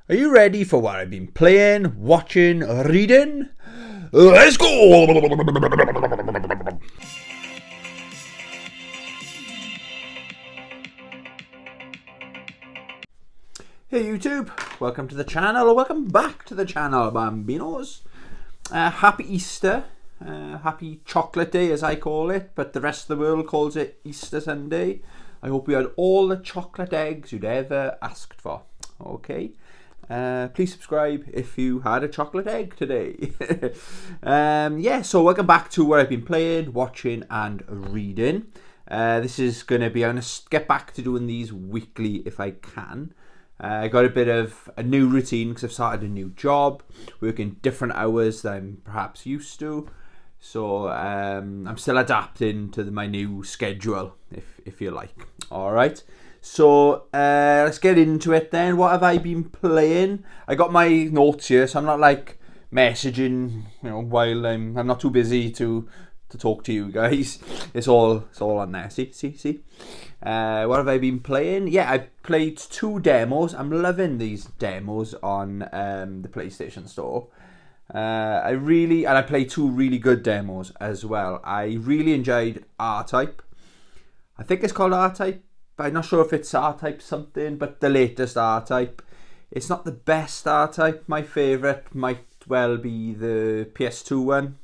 Are you ready for what I've been playing, watching, reading? Let's go! Hey YouTube, welcome to the channel, or welcome back to the channel, Bambinos. Happy Easter, happy chocolate day as I call it, but the rest of the world calls it Easter Sunday. I hope you had all the chocolate eggs you'd ever asked for, okay? Please subscribe if you had a chocolate egg today. So welcome back to what I've been playing, watching and reading. This is going to be, I'm going to get back to doing these weekly if I can. I got a bit of a new routine because I've started a new job, working different hours than I'm perhaps used to. So I'm still adapting to my new schedule, if you like. All right. So let's get into it then. What have I been playing? I got my notes here, so I'm not like messaging, while I'm not too busy to talk to you guys. It's all on there. See. What have I been playing? Yeah, I played 2 demos. I'm loving these demos on the PlayStation Store. I played 2 really good demos as well. I really enjoyed R-Type. I think it's called R-Type. I'm not sure if it's R-Type something, but the latest R-Type. It's not the best R-Type. My favourite might well be the PS2 one.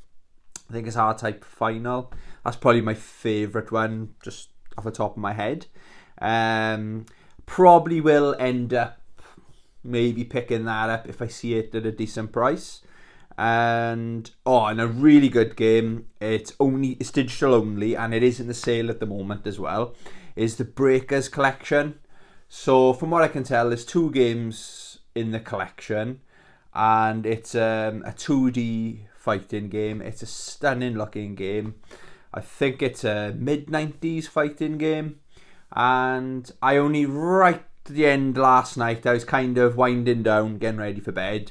I think it's R-Type Final. That's probably my favourite one, just off the top of my head. Probably will end up maybe picking that up if I see it at a decent price. And a really good game. It's digital only, and it is in the sale at the moment as well. Is the Breakers collection. So from what I can tell, there's 2 games in the collection, and it's a 2D fighting game. It's a stunning looking game. I think it's a mid-90s fighting game, and I only right to the end last night, I was kind of winding down, getting ready for bed.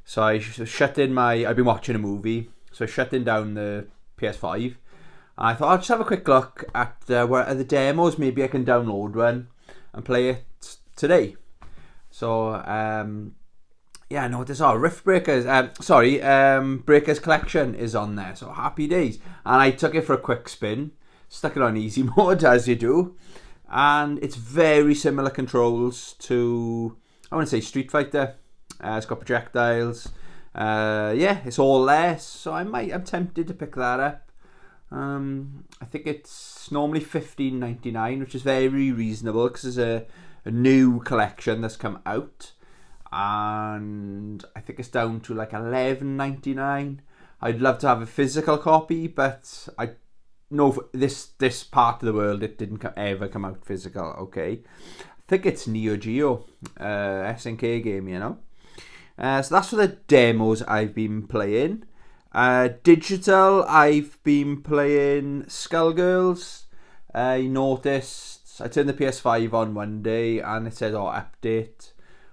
So I've been watching a movie, so I shutting down the PS5. And I thought I'll just have a quick look at where are the demos. Maybe I can download one and play it today. So there's Rift Breakers. Breakers Collection is on there. So happy days. And I took it for a quick spin, stuck it on easy mode as you do, and it's very similar controls to, I want to say, Street Fighter. It's got projectiles. It's all there. So I'm tempted to pick that up. I think it's normally $15.99, which is very reasonable because there's a new collection that's come out, and I think it's down to like $11.99. I'd love to have a physical copy, but I know for this part of the world it didn't ever come out physical. Okay, I think it's Neo Geo, SNK game, So that's for the demos I've been playing. Digital, I've been playing Skullgirls. I noticed, I turned the PS5 on one day and it said, update,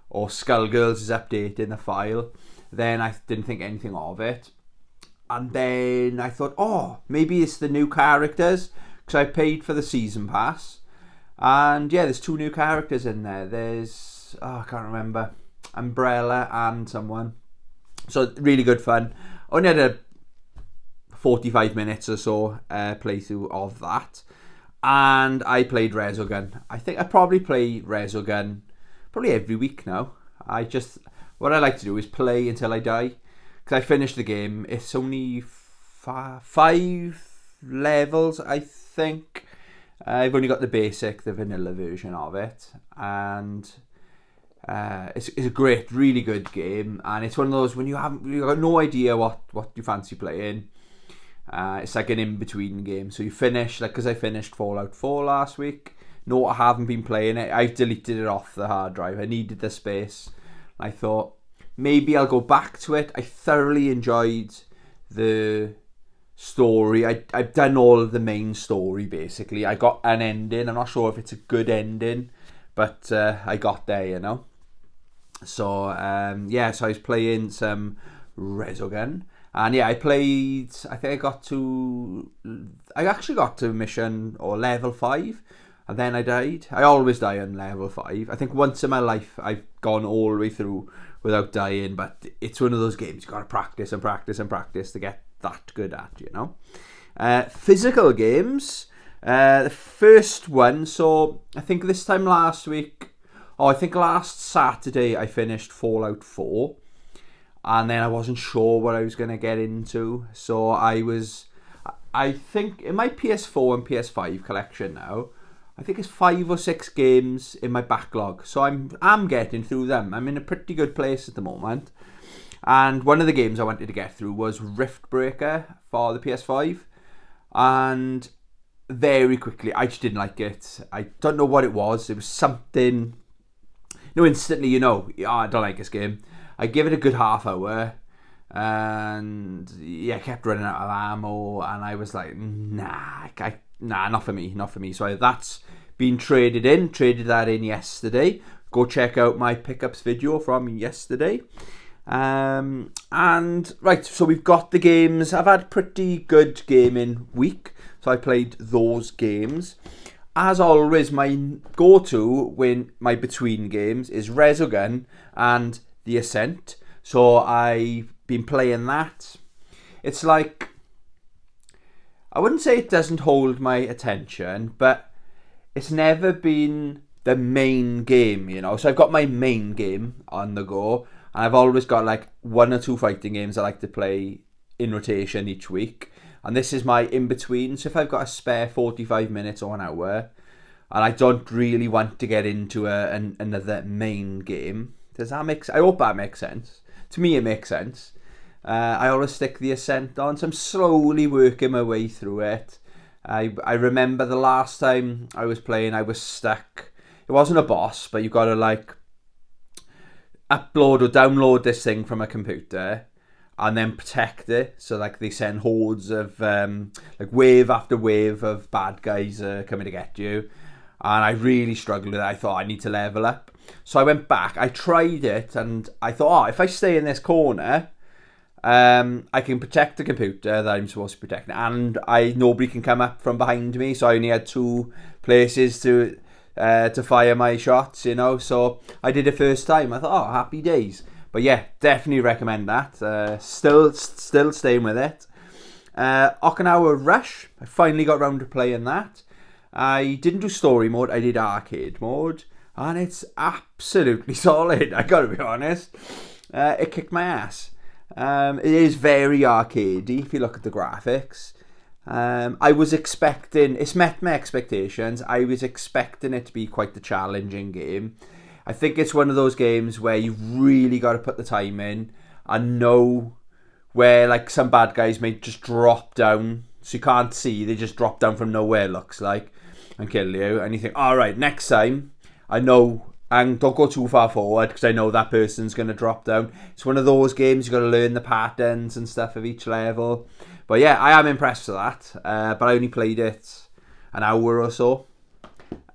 or Skullgirls is updating the file. Then I didn't think anything of it. And then I thought, maybe it's the new characters, because I paid for the season pass. And yeah, there's 2 new characters in there. There's, I can't remember, Umbrella and someone. So really good fun. Only had a 45 minutes or so playthrough of that. And I played Resogun. I think I probably play Resogun probably every week now. What I like to do is play until I die. Because I finished the game. It's only 5 levels, I think. I've only got the vanilla version of it. And it's a great, really good game, and it's one of those when you got no idea what you fancy playing. It's like an in-between game. So you finish, because I finished Fallout 4 last week. No, I haven't been playing it. I've deleted it off the hard drive. I needed the space. I thought maybe I'll go back to it. I thoroughly enjoyed the story. I've done all of the main story basically. I got an ending. I'm not sure if it's a good ending, but I got there, So so I was playing some Resogun, and I think I actually got to mission or level 5. and then I died. I always die on level 5. I think once in my life I've gone all the way through without dying, but it's one of those games you got to practice and practice and practice to get that good at, you know. Physical games. The first one, so I think this time last week, I think last Saturday I finished Fallout 4, and then I wasn't sure what I was going to get into, so I think in my PS4 and PS5 collection now, I think it's 5 or 6 games in my backlog, so I'm getting through them. I'm in a pretty good place at the moment, and one of the games I wanted to get through was Riftbreaker for the PS5, and very quickly I just didn't like it. I don't know what it was. It was something, instantly, I don't like this game. I give it a good half hour, and I kept running out of ammo, and I was like, nah, not for me. So that's been traded that in yesterday. Go check out my pickups video from yesterday. And right, so we've got the games. I've had pretty good gaming week, so I played those games. As always, my go-to when my between games is Resogun and The Ascent. So I've been playing that. It's like, I wouldn't say it doesn't hold my attention, but it's never been the main game, So I've got my main game on the go, and I've always got like 1 or 2 fighting games I like to play in rotation each week. And this is my in-between. So if I've got a spare 45 minutes or an hour, and I don't really want to get into another main game, does that make sense? I hope that makes sense. To me, it makes sense. I always stick The Ascent on, so I'm slowly working my way through it. I remember the last time I was playing, I was stuck. It wasn't a boss, but you've got to like upload or download this thing from a computer and then protect it. So like they send hordes of like wave after wave of bad guys coming to get you, and I really struggled with it. I thought I need to level up, so I went back, I tried it, and I thought, if I stay in this corner, I can protect the computer that I'm supposed to protect, and nobody can come up from behind me. So I only had 2 places to fire my shots, So I did it first time. I thought, happy days. But yeah, definitely recommend that. Still staying with it. Okinawa Rush. I finally got around to playing that. I didn't do story mode. I did arcade mode, and it's absolutely solid. I gotta be honest. It kicked my ass. It is very arcadey if you look at the graphics. I was expecting, it's met my expectations. I was expecting it to be quite the challenging game. I think it's one of those games where you've really got to put the time in and know where like some bad guys may just drop down, so you can't see, they just drop down from nowhere, looks like, and kill you, and you think, alright, next time I know, and don't go too far forward because I know that person's going to drop down. It's one of those games you've got to learn the patterns and stuff of each level. But yeah, I am impressed with that. But I only played it an hour or so.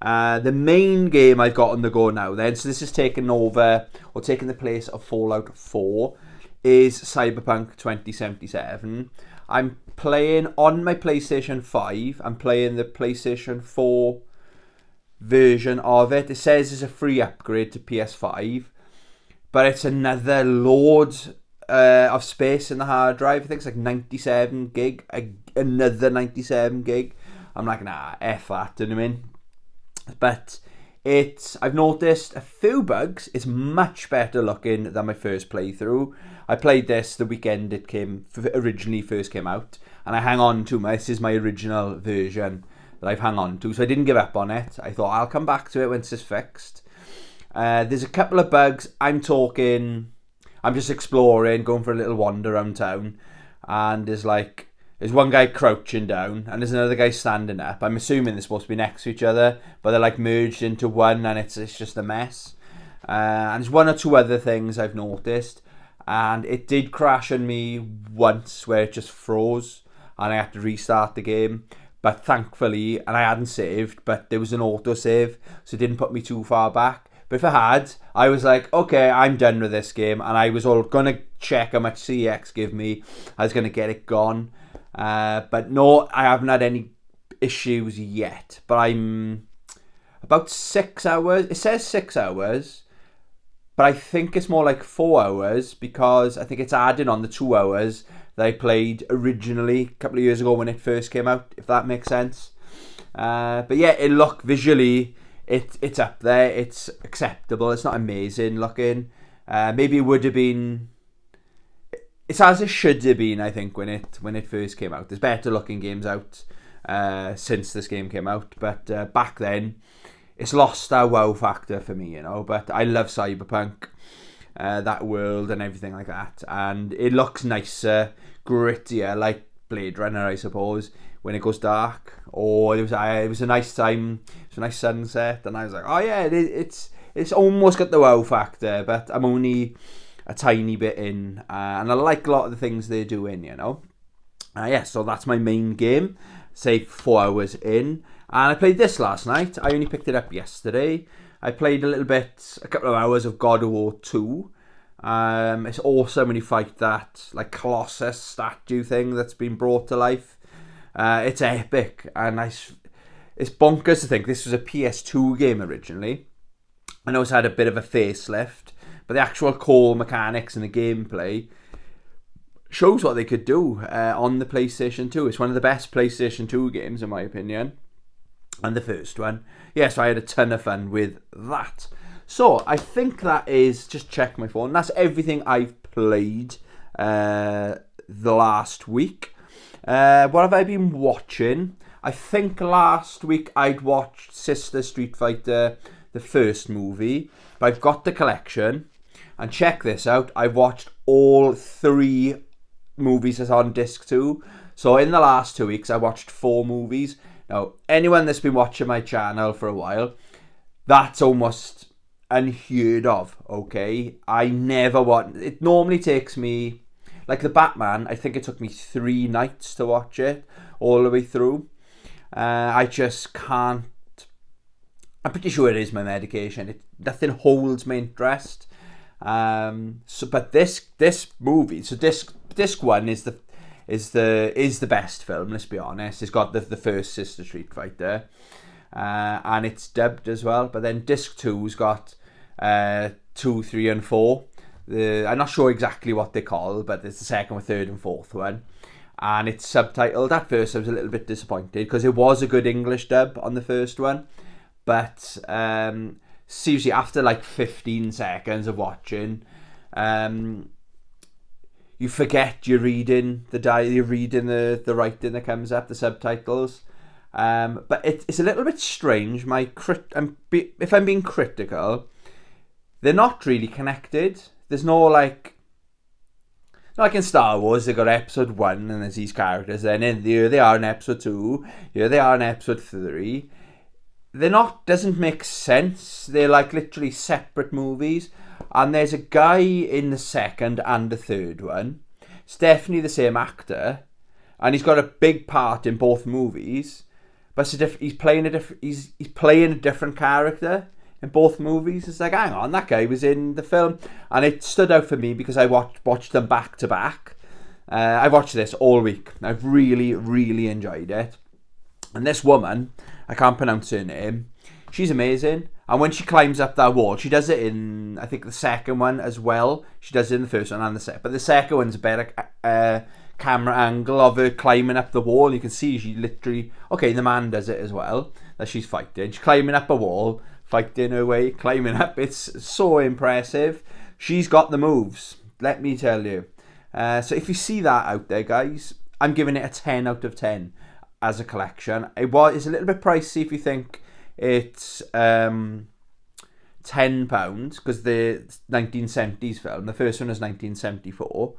The main game I've got on the go now then, so this is taking the place of Fallout 4, is Cyberpunk 2077. I'm playing on my PlayStation 5. I'm playing the PlayStation 4 version of it. It says it's a free upgrade to PS5, but it's another load of space in the hard drive. I think it's like 97 gig, another 97 gig. I'm like, nah, F that, you know what I mean? But I've noticed a few bugs. It's much better looking than my first playthrough. I played this the weekend it originally first came out, and I hang on to this is my original version that I've hung on to, so I didn't give up on it. I thought I'll come back to it once it's fixed. There's a couple of bugs. I'm just exploring, going for a little wander around town, and there's one guy crouching down and there's another guy standing up. I'm assuming they're supposed to be next to each other, but they're like merged into one, and it's just a mess. And there's 1 or 2 other things I've noticed, and it did crash on me once where it just froze and I had to restart the game. But thankfully, and I hadn't saved, but there was an autosave, so it didn't put me too far back. But if I had, I was like, okay, I'm done with this game, and I was all going to check how much CX give me. I was going to get it gone. But no, I haven't had any issues yet. But I'm about 6 hours. It says 6 hours, but I think it's more like 4 hours because I think it's adding on the 2 hours that I played originally a couple of years ago when it first came out, if that makes sense. But yeah, it looked visually, it's up there. It's acceptable. It's not amazing looking. Maybe it would have been. It's as it should have been, I think, when it first came out. There's better looking games out since this game came out, but back then, it's lost that wow factor for me, you know. But I love Cyberpunk, that world and everything like that, and it looks nicer, grittier, like Blade Runner, I suppose, when it goes dark. Or it was a nice time, it was a nice sunset, and I was like, oh yeah, it's almost got the wow factor, but I'm only a tiny bit in, and I like a lot of the things they're doing, you know. Yeah, so that's my main game, say 4 hours in, and I played this last night. I only picked it up yesterday. I played a couple of hours of God of War 2. It's awesome when you fight that like Colossus statue thing that's been brought to life. It's epic, and it's bonkers to think this was a PS2 game originally. I know it's had a bit of a facelift, but the actual core mechanics and the gameplay shows what they could do on the PlayStation 2. It's one of the best PlayStation 2 games, in my opinion. And the first one. Yeah, so I had a ton of fun with that. So, I think that is, just check my phone, that's everything I've played the last week. What have I been watching? I think last week I'd watched Sister Street Fighter, the first movie. But I've got the collection. And check this out, I've watched all 3 movies that's on disc 2. So in the last 2 weeks, I watched 4 movies. Now, anyone that's been watching my channel for a while, that's almost unheard of, okay? It normally takes me, like the Batman, I think it took me 3 nights to watch it, all the way through. I just can't, I'm pretty sure it is my medication. Nothing holds my interest. But this movie, so disc 1 is the best film, let's be honest. It's got the first Sister Street Fighter, and it's dubbed as well. But then disc 2's got 2, 3 and 4. I'm not sure exactly what they call, but it's the second, third and fourth one, and it's subtitled. At first I was a little bit disappointed because it was a good English dub on the first one, but seriously, after like 15 seconds of watching, you forget you're reading the writing that comes up, the subtitles. But it's a little bit strange. If I'm being critical, they're not really connected. There's no like in Star Wars, they got episode 1 and there's these characters. Then here they are in episode 2. Here they are in episode 3. Doesn't make sense. They're like literally separate movies. And there's a guy in the second and the third one. It's definitely the same actor, and he's got a big part in both movies. But he's playing a different character in both movies. It's like, hang on, that guy was in the film, and it stood out for me because I watched them back to back. I watched this all week. I've really, really enjoyed it. And this woman, I can't pronounce her name, she's amazing. And when she climbs up that wall, she does it in, I think, the second one as well. She does it in the first one and the second. But the second one's a better camera angle of her climbing up the wall. You can see she literally... Okay, the man does it as well, that she's fighting. She's climbing up a wall, fighting her way, climbing up. It's so impressive. She's got the moves, let me tell you. So if you see that out there, guys, I'm giving it a 10 out of 10 as a collection. It's a little bit pricey if you think it's £10 because the 1970s film, the first one was 1974,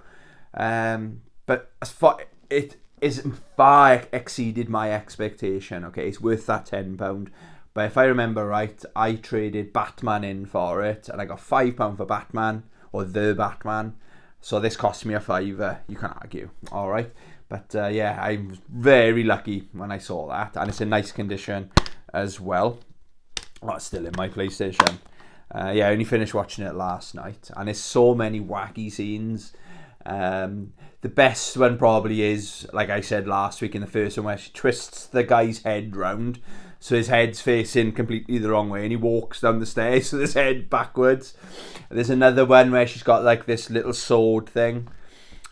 but as far it is far exceeded my expectation. Okay, it's worth that £10, but if I remember right, I traded Batman in for it and I got £5 for Batman, or the Batman, so this cost me a £5. You can't argue. All right, but yeah, I was very lucky when I saw that, and it's in nice condition as well. Oh, it's still in my PlayStation. Yeah, I only finished watching it last night, and there's so many wacky scenes. The best one probably is, like I said last week in the first one, where she twists the guy's head round so his head's facing completely the wrong way, and he walks down the stairs with his head backwards. There's another one where she's got like this little sword thing.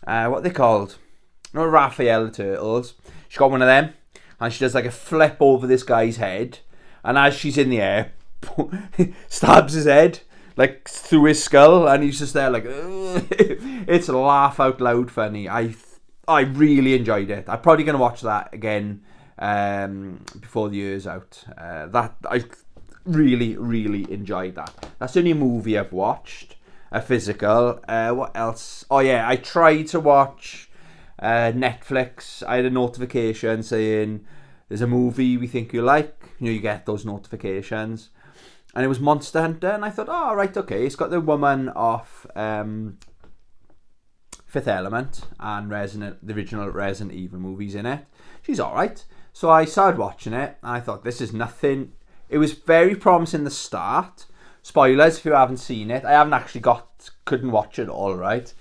What are they called? Not Raphael Turtles. She's got one of them, and she does like a flip over this guy's head, and as she's in the air, stabs his head like through his skull, and he's just there like it's laugh out loud funny. I really enjoyed it. I'm probably going to watch that again before the year's out. That I really enjoyed that. That's the only movie I've watched, a physical. What else? Oh yeah, I tried to watch Netflix. I had a notification saying there's a movie we think you like. You know, you get those notifications. And it was Monster Hunter, and I thought, oh, right, okay. It's got the woman off Fifth Element and the original Resident Evil movies in it. She's all right. So I started watching it, and I thought, this is nothing. It was very promising the start. Spoilers if you haven't seen it. I haven't actually couldn't watch it all, right?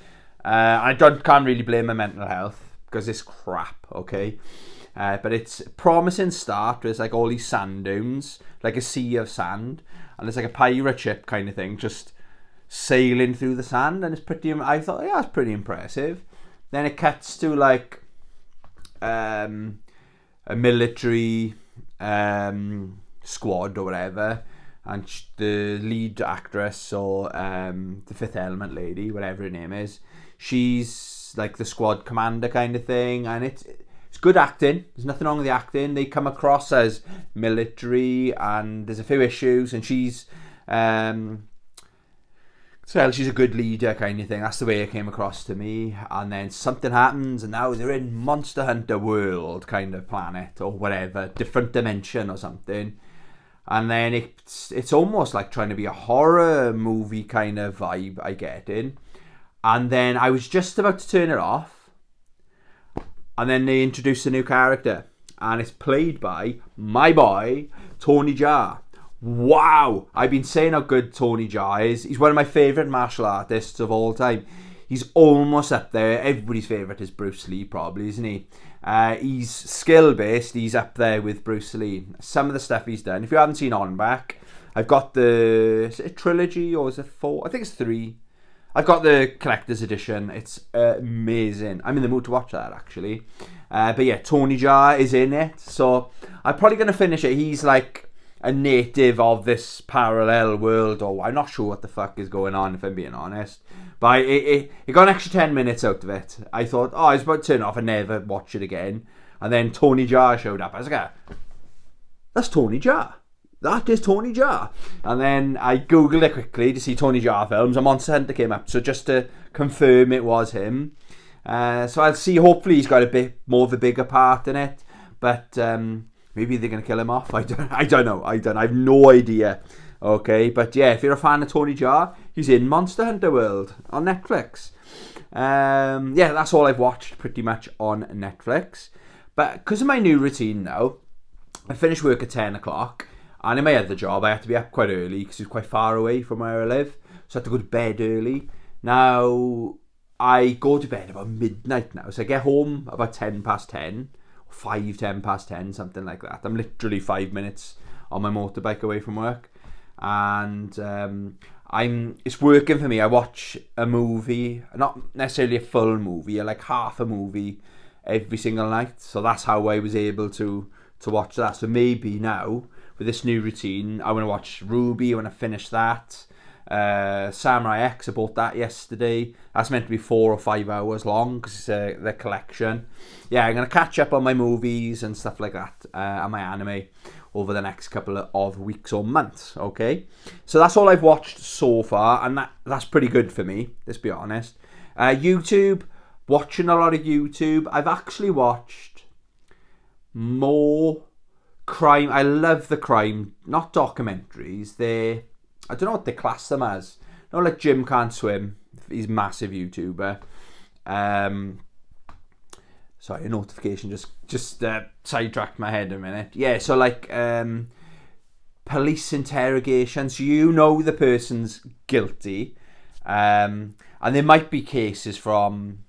Can't really blame my mental health because it's crap, okay? But it's a promising start. There's like all these sand dunes, like a sea of sand, and there's like a pirate ship kind of thing, just sailing through the sand, and it's pretty. I thought, yeah, it's pretty impressive. Then it cuts to like a military squad or whatever, and the lead actress or the Fifth Element lady, whatever her name is, she's like the squad commander kind of thing, and it's good acting. There's nothing wrong with the acting. They come across as military, and there's a few issues, and she's she's a good leader kind of thing. That's the way it came across to me. And then something happens, and now they're in Monster Hunter World kind of planet or whatever, different dimension or something. And then it's almost like trying to be a horror movie kind of vibe I get in. And then I was just about to turn it off, and then they introduced a new character, and it's played by my boy, Tony Jaa. Wow! I've been saying how good Tony Jaa is. He's one of my favourite martial artists of all time. He's almost up there. Everybody's favourite is Bruce Lee, probably, isn't he? He's skill-based. He's up there with Bruce Lee. Some of the stuff he's done. If you haven't seen On Back, I've got is it a trilogy or is it 4? I think it's 3. I've got the collector's edition. It's amazing. I'm in the mood to watch that, actually. But yeah, Tony Jaa is in it. So I'm probably going to finish it. He's like a native of this parallel world. Or I'm not sure what the fuck is going on, if I'm being honest. But it got an extra 10 minutes out of it. I thought, I was about to turn it off and never watch it again. And then Tony Jaa showed up. I was like, that's Tony Jaa. That is Tony Jaa. And then I googled it quickly to see Tony Jaa films, and Monster Hunter came up. So just to confirm it was him. So I'll see. Hopefully he's got a bit more of a bigger part in it. But maybe they're going to kill him off. I don't know. I have no idea. Okay. But yeah, if you're a fan of Tony Jaa, he's in Monster Hunter World on Netflix. Yeah, that's all I've watched pretty much on Netflix. But because of my new routine now, I finish work at 10 o'clock. And in my other job, I had to be up quite early because it's quite far away from where I live. So I had to go to bed early. Now, I go to bed about midnight now. So I get home about 10 past 10. 10 past 10, something like that. I'm literally 5 minutes on my motorbike away from work. And it's working for me. I watch a movie, not necessarily a full movie, like half a movie every single night. So that's how I was able to watch that. So maybe now, with this new routine, I want to watch Ruby. I want to finish that. Samurai X, I bought that yesterday. That's meant to be 4 or 5 hours long because it's the collection. Yeah, I'm going to catch up on my movies and stuff like that, and my anime over the next couple of weeks or months, okay? So that's all I've watched so far, and that's pretty good for me, let's be honest. YouTube, watching a lot of YouTube. I've actually watched more crime. I love the crime, not documentaries. I don't know what they class them as. You know, like Jim Can't Swim. He's a massive YouTuber. Sorry, a notification just sidetracked my head a minute. Yeah, so like police interrogations. You know the person's guilty. And there might be cases from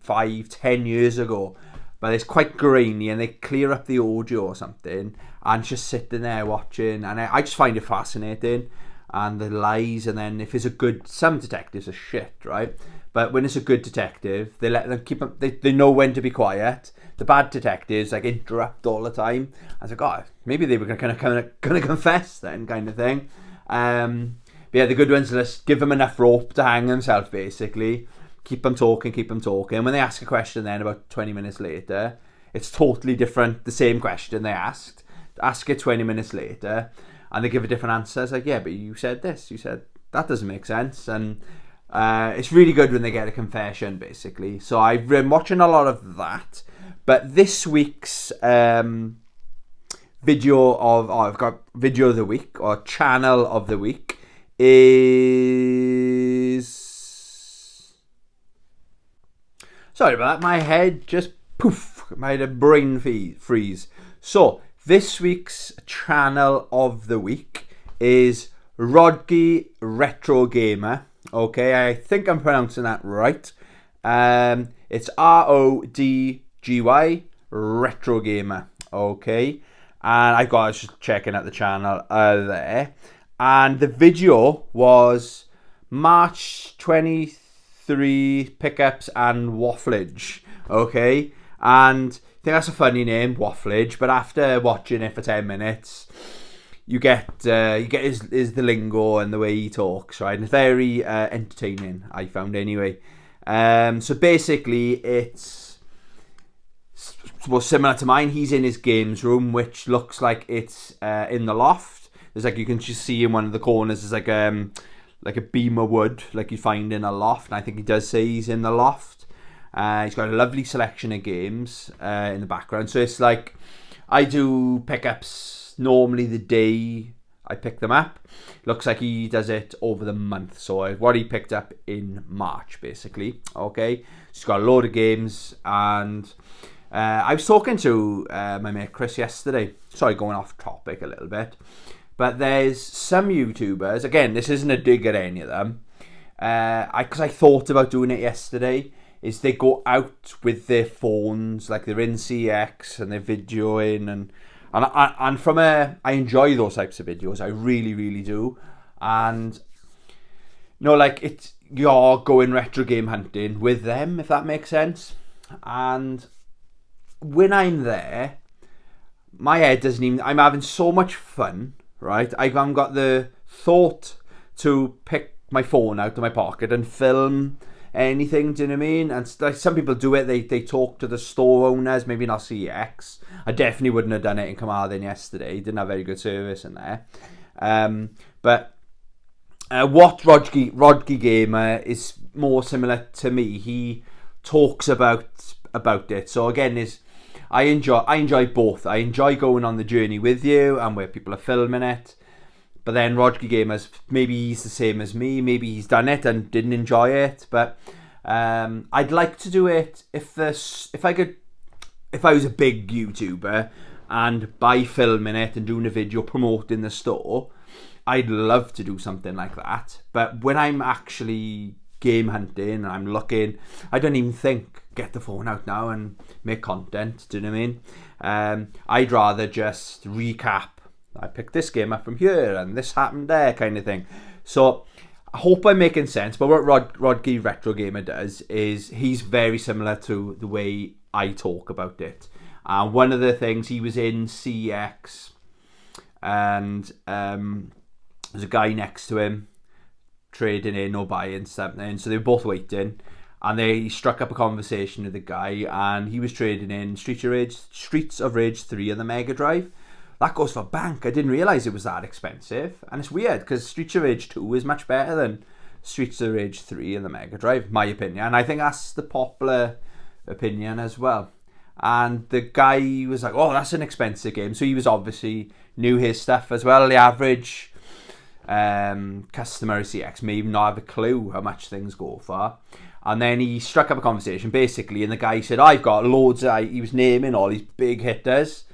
5-10 years ago. but it's quite grainy, and they clear up the audio or something, and just sitting there watching, and I just find it fascinating, and the lies, and then if it's a good, some detectives are shit, right? But when it's a good detective, they let them keep them, they know when to be quiet. The bad detectives like interrupt all the time. I was like, oh, maybe they were gonna confess then, kind of thing. But yeah, the good ones just give them enough rope to hang themselves, basically. Keep them talking. And when they ask a question then about 20 minutes later, it's totally different, the same question they asked. Ask it 20 minutes later, and they give a different answer. It's like, yeah, but you said this. You said, that doesn't make sense. And it's really good when they get a confession, basically. So I've been watching a lot of that. But this week's I've got video of the week, or channel of the week, is... Sorry about that, my head just poof, I had a brain freeze. So, this week's channel of the week is Rodgy Retro Gamer. Okay, I think I'm pronouncing that right. It's RODGY Retro Gamer. Okay, and I was just checking out the channel there. And the video was March 23 pickups and wafflage. Okay, and I think that's a funny name, wafflage. But after watching it for 10 minutes, you get his the lingo and the way he talks, right? And it's very entertaining, I found anyway. So basically, it's similar to mine. He's in his games room, which looks like it's in the loft. There's like, you can just see in one of the corners, there's like a beam of wood, like you find in a loft. And I think he does say he's in the loft. He's got a lovely selection of games in the background. So it's like, I do pickups normally the day I pick them up. Looks like he does it over the month. So what he picked up in March, basically. Okay, he's got a load of games, and I was talking to my mate Chris yesterday. Sorry, going off topic a little bit. But there's some YouTubers, again, this isn't a dig at any of them, because I thought about doing it yesterday, is they go out with their phones, like they're in CX and they're videoing, and I enjoy those types of videos, I really, really do. And, you're going retro game hunting with them, if that makes sense. And when I'm there, my head doesn't even, I'm having so much fun, right? I haven't got the thought to pick my phone out of my pocket and film anything, do you know what I mean? And like, some people do it, they talk to the store owners, maybe not CX. I definitely wouldn't have done it in Carmarthen yesterday. Didn't have very good service in there. But what Rodgy Gamer is more similar to me. He talks about it. So again, I enjoy both. I enjoy going on the journey with you and where people are filming it. But then Rodgy Gamers, maybe he's the same as me. Maybe he's done it and didn't enjoy it. But I'd like to do it if I was a big YouTuber, and by filming it and doing a video promoting the store, I'd love to do something like that. But when I'm actually game hunting and I'm looking, I don't even think get the phone out now and make content, do you know what I mean? I'd rather just recap, I picked this game up from here and this happened there, kind of thing. So I hope I'm making sense. But what Rodgy Retro Gamer does is he's very similar to the way I talk about it. One of the things, he was in CX, and there's a guy next to him trading in or buying something, so they were both waiting, and they struck up a conversation with the guy, and he was trading in Streets of Rage 3 on the Mega Drive. That goes for bank. I didn't realise it was that expensive, and it's weird because Streets of Rage 2 is much better than Streets of Rage 3 on the Mega Drive, my opinion, and I think that's the popular opinion as well. And the guy was like, oh, that's an expensive game, so he was obviously knew his stuff as well. The average customer of CX may even not have a clue how much things go for. And then he struck up a conversation basically, and the guy said, I've got loads of, he was naming all these big hitters.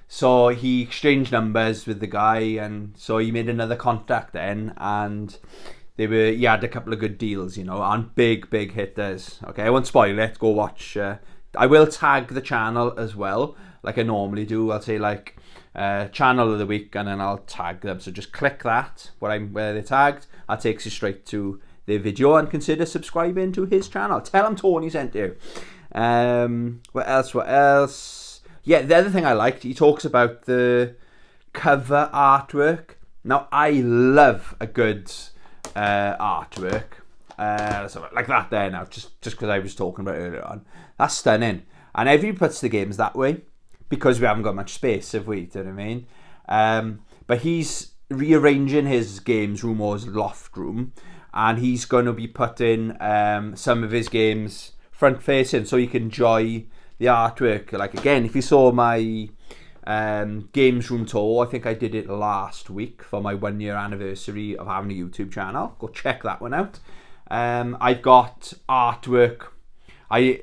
So he exchanged numbers with the guy, and so he made another contact then, and he had a couple of good deals, and big hitters. Okay, I won't spoil it. Go watch I will tag the channel as well, like I normally do. I'll say like channel of the week, and then I'll tag them. So just click that where they're tagged. That takes you straight to their video, and consider subscribing to his channel. Tell him Tony sent you. What else? Yeah, the other thing I liked, he talks about the cover artwork. Now, I love a good artwork. Like that there now, just because I was talking about it earlier on. That's stunning. And everybody puts the games that way because we haven't got much space, have we? Do you know what I mean? But he's rearranging his games room or his loft room, and he's going to be putting some of his games front facing so you can enjoy the artwork. Like, again, if you saw my games room tour, I think I did it last week for my 1 year anniversary of having a YouTube channel. Go check that one out. I've got artwork. I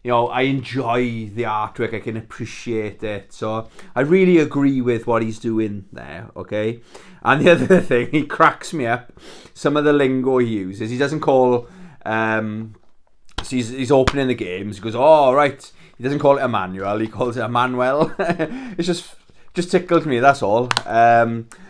enjoy the artwork. I can appreciate it. So I really agree with what he's doing there, okay? And the other thing, he cracks me up. Some of the lingo he uses. He doesn't call... so he's opening the games. He goes, oh, right. He doesn't call it Emmanuel. He calls it Emmanuel. It's just tickled me, that's all.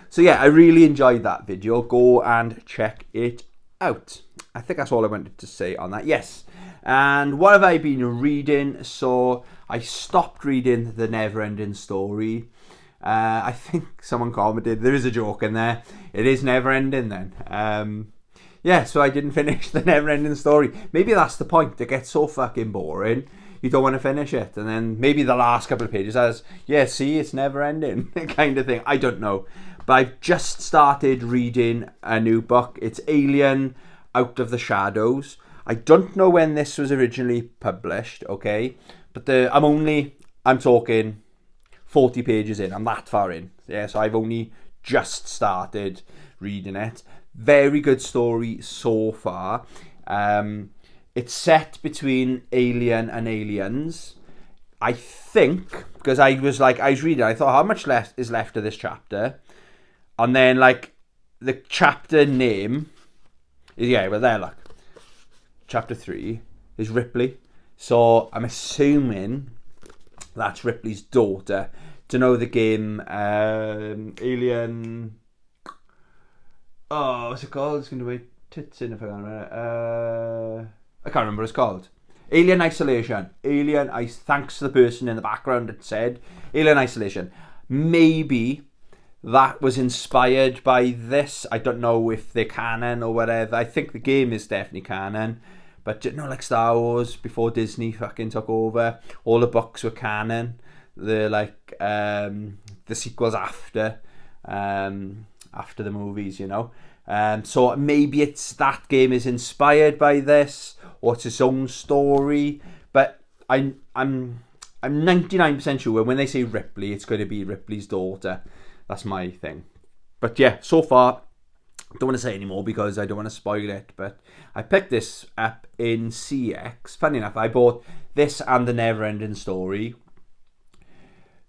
So yeah, I really enjoyed that video. Go and check it out. I think that's all I wanted to say on that. Yes. And what have I been reading? So I stopped reading The Neverending Story. I think someone commented, there is a joke in there. It is never ending then. Yeah, so I didn't finish The Neverending Story. Maybe that's the point. It gets so fucking boring. You don't want to finish it. And then maybe the last couple of pages has, yeah, see, it's never ending kind of thing. I don't know. But I've just started reading a new book. It's Alien Out of the Shadows. I don't know when this was originally published, okay? But I'm talking 40 pages in. I'm that far in. Yeah, so I've only just started reading it. Very good story so far. It's set between Alien and Aliens. I think, because I was reading, I thought, how much is left of this chapter? And then, like, the chapter name is, yeah, well, there, look. Chapter 3 is Ripley. So I'm assuming that's Ripley's daughter. To know the game, Alien... Oh, what's it called? It's going to be tits in if I can't remember. I can't remember what it's called. Alien Isolation. Thanks to the person in the background that said Alien Isolation. Maybe that was inspired by this. I don't know if they're canon or whatever. I think the game is definitely canon. But, you know, like Star Wars, before Disney fucking took over, all the books were canon. The sequels after the movies, you know. So maybe it's that game is inspired by this, or it's its own story. But I'm 99% sure when they say Ripley, it's going to be Ripley's daughter. That's my thing. But yeah, so far, don't want to say any more because I don't want to spoil it. But I picked this up in CX. Funny enough, I bought this and The Neverending Story.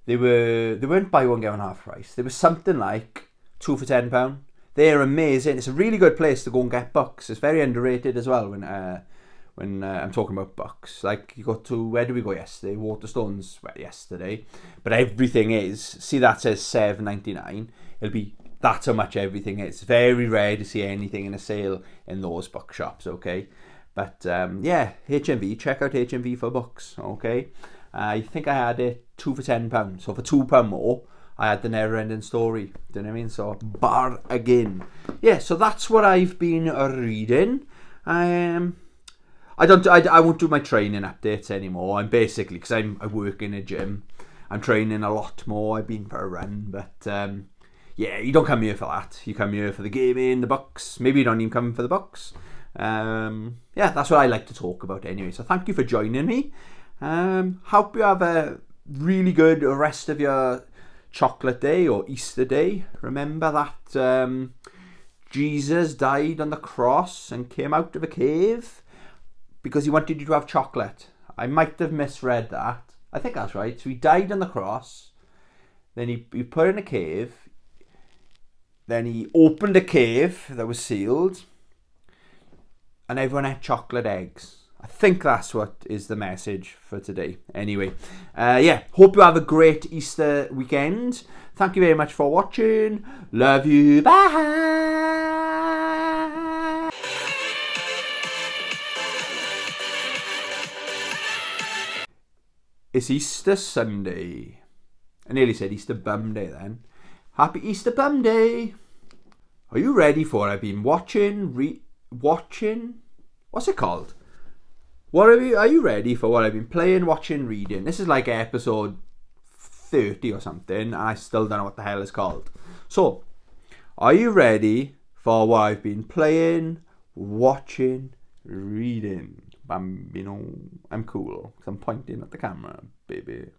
They weren't buy one get one half price. They were something like 2 for £10. They're amazing. It's a really good place to go and get books. It's very underrated as well when I'm talking about books. Like, you go to, where did we go yesterday? Waterstones yesterday. But everything is, see that says $7.99. It'll be, that's how much everything is. It's very rare to see anything in a sale in those bookshops, okay? But yeah, HMV, check out HMV for books, okay? I think I had it 2 for £10. So for £2 more, I had The Neverending Story. Do you know what I mean? So bargain. Yeah, so that's what I've been reading. I won't do my training updates anymore. I'm basically, because I work in a gym, I'm training a lot more. I've been for a run, but yeah, you don't come here for that. You come here for the gaming, the books. Maybe you don't even come for the books. Yeah, that's what I like to talk about anyway. So thank you for joining me. Hope you have a really good rest of your chocolate day or Easter day. Remember that Jesus died on the cross and came out of a cave because he wanted you to have chocolate. I might have misread that. I think that's right. So he died on the cross, then he put in a cave, then he opened a cave that was sealed, and everyone ate chocolate eggs. I think that's what is the message for today. Anyway, hope you have a great Easter weekend. Thank you very much for watching. Love you. Bye. It's Easter Sunday. I nearly said Easter Bum Day then. Happy Easter Bum Day. Are you ready for what I've been watching? What's it called? Are you ready for what I've been playing, watching, reading? This is like episode 30 or something, and I still don't know what the hell it's called. So, are you ready for what I've been playing, watching, reading? Bambino. I'm cool, because I'm pointing at the camera, baby.